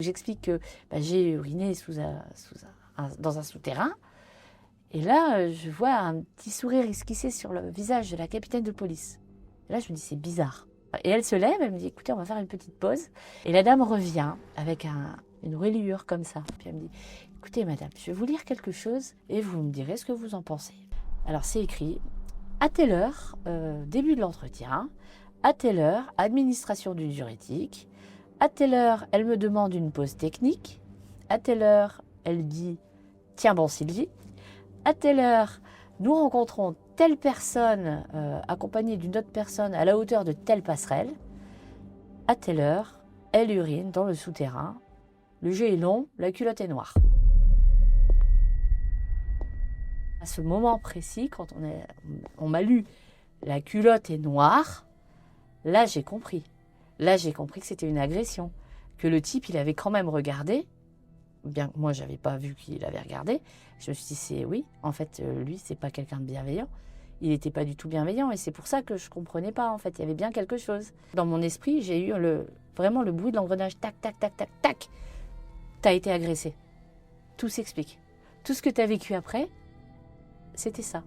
J'explique que j'ai uriné dans un souterrain. Et là, je vois un petit sourire esquissé sur le visage de la capitaine de police. Et là, je me dis, c'est bizarre. Et elle se lève, elle me dit, écoutez, on va faire une petite pause. Et la dame revient avec une reliure comme ça. Puis elle me dit, écoutez, madame, je vais vous lire quelque chose et vous me direz ce que vous en pensez. Alors, c'est écrit, à telle heure, début de l'entretien, à telle heure, administration du diurétique, à telle heure, elle me demande une pause technique, à telle heure, elle dit, tiens bon Sylvie, à telle heure, nous rencontrons telle personne accompagnée d'une autre personne à la hauteur de telle passerelle. À telle heure, elle urine dans le souterrain. Le jeu est long, la culotte est noire. À ce moment précis, quand on m'a lu la culotte est noire, là j'ai compris. Là j'ai compris que c'était une agression. Que le type, il avait quand même regardé. Bien que moi, je n'avais pas vu qu'il avait regardé. Je me suis dit, oui, en fait, lui, c'est pas quelqu'un de bienveillant. Il n'était pas du tout bienveillant. Et c'est pour ça que je ne comprenais pas, en fait. Il y avait bien quelque chose. Dans mon esprit, j'ai eu vraiment le bruit de l'engrenage. Tac, tac, tac, tac, tac. T'as été agressé. Tout s'explique. Tout ce que tu as vécu après, c'était ça.